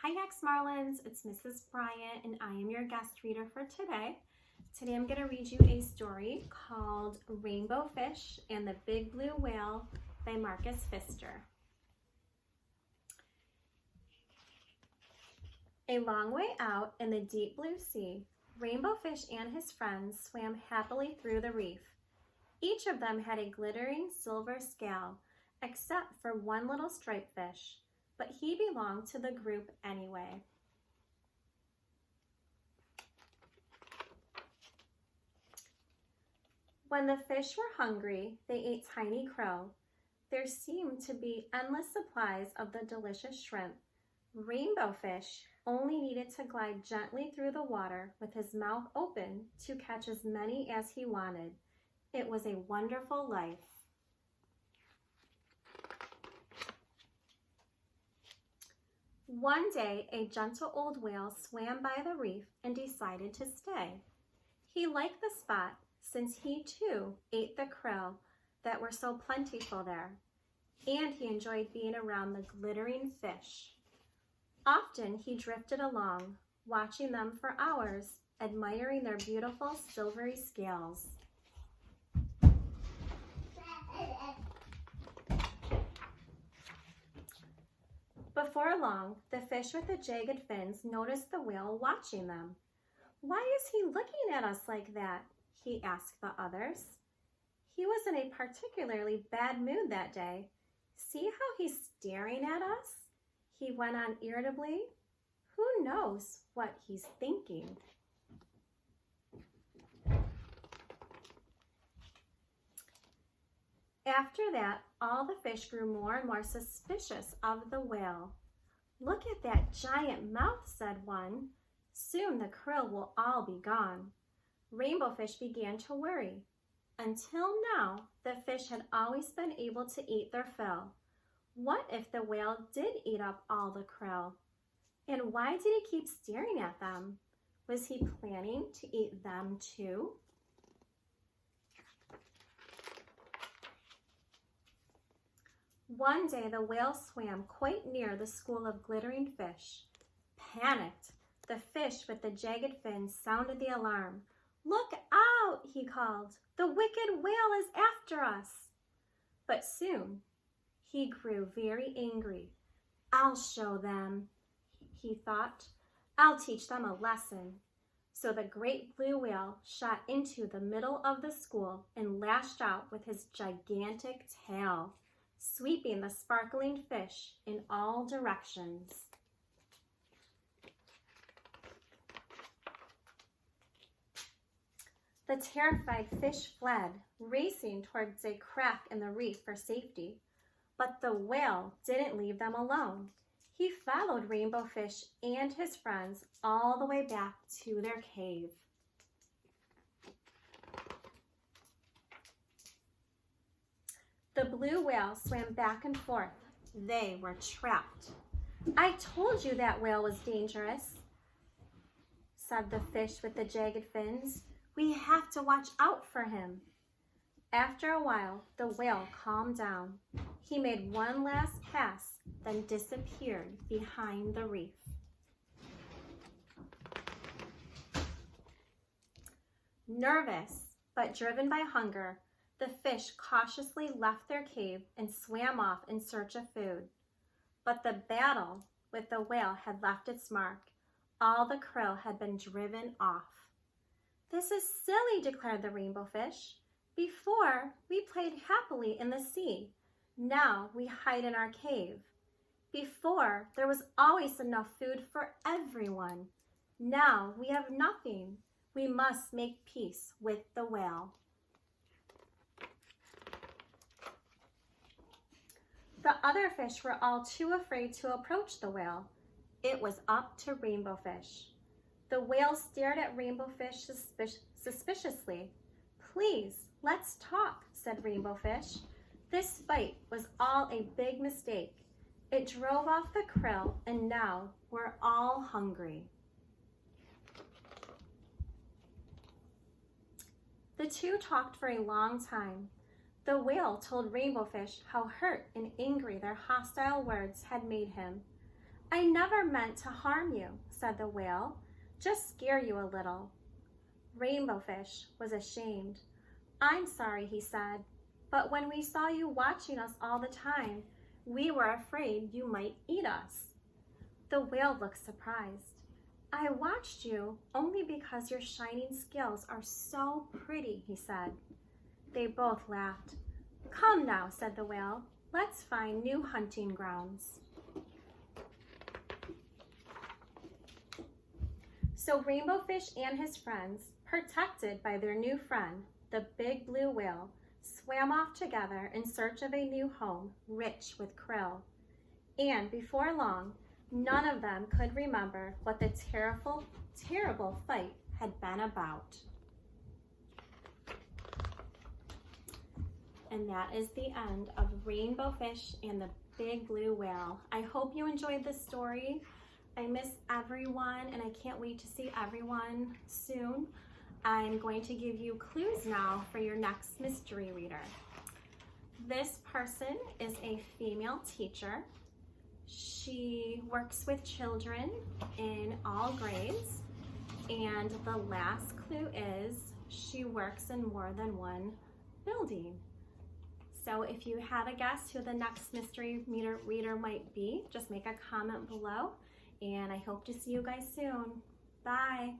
Hi X Marlins, it's Mrs. Bryant and I am your guest reader for today. Today I'm going to read you a story called Rainbow Fish and the Big Blue Whale by Marcus Pfister. A long way out in the deep blue sea, Rainbow Fish and his friends swam happily through the reef. Each of them had a glittering silver scale, except for one little striped fish, but he belonged to the group anyway. When the fish were hungry, they ate tiny krill. There seemed to be endless supplies of the delicious shrimp. Rainbow Fish only needed to glide gently through the water with his mouth open to catch as many as he wanted. It was a wonderful life. One day, a gentle old whale swam by the reef and decided to stay. He liked the spot since he too ate the krill that were so plentiful there, and he enjoyed being around the glittering fish. Often he drifted along, watching them for hours, admiring their beautiful silvery scales. Before long, the fish with the jagged fins noticed the whale watching them. "Why is he looking at us like that?" he asked the others. "He was in a particularly bad mood that day. See how he's staring at us?" he went on irritably. "Who knows what he's thinking?" After that, all the fish grew more and more suspicious of the whale. "Look at that giant mouth," said one. "Soon the krill will all be gone." Rainbow Fish began to worry. Until now, the fish had always been able to eat their fill. What if the whale did eat up all the krill? And why did he keep staring at them? Was he planning to eat them too? One day, the whale swam quite near the school of glittering fish. Panicked, the fish with the jagged fins sounded the alarm. "Look out!" he called. "The wicked whale is after us!" But soon he grew very angry. "I'll show them," he thought. "I'll teach them a lesson." So the great blue whale shot into the middle of the school and lashed out with his gigantic tail, sweeping the sparkling fish in all directions. The terrified fish fled, racing towards a crack in the reef for safety. But the whale didn't leave them alone. He followed Rainbow Fish and his friends all the way back to their cave. The blue whale swam back and forth. They were trapped. "I told you that whale was dangerous," said the fish with the jagged fins. "We have to watch out for him." After a while, the whale calmed down. He made one last pass, then disappeared behind the reef. Nervous, but driven by hunger, the fish cautiously left their cave and swam off in search of food. But the battle with the whale had left its mark. All the krill had been driven off. "This is silly," declared the Rainbow Fish. "Before, we played happily in the sea. Now we hide in our cave. Before, there was always enough food for everyone. Now we have nothing. We must make peace with the whale." The other fish were all too afraid to approach the whale. It was up to Rainbow Fish. The whale stared at Rainbow Fish suspiciously. "Please, let's talk," said Rainbow Fish. "This fight was all a big mistake. It drove off the krill, and now we're all hungry." The two talked for a long time. The whale told Rainbow Fish how hurt and angry their hostile words had made him. I never meant to harm you, said the whale, just scare you a little. Rainbow Fish was ashamed. I'm sorry, he said, but when we saw you watching us all the time, we were afraid you might eat us. The whale looked surprised. I watched you only because your shining scales are so pretty, he said. They both laughed. Come now, said the whale, let's find new hunting grounds. So Rainbow Fish and his friends, protected by their new friend, the big blue whale, swam off together in search of a new home rich with krill. And before long, none of them could remember what the terrible, terrible fight had been about. And that is the end of Rainbow Fish and the Big Blue Whale. I hope you enjoyed this story. I miss everyone and I can't wait to see everyone soon. I'm going to give you clues now for your next mystery reader. This person is a female teacher. She works with children in all grades, and the last clue is she works in more than one building. So if you have a guess who the next mystery reader might be, just make a comment below, and I hope to see you guys soon. Bye.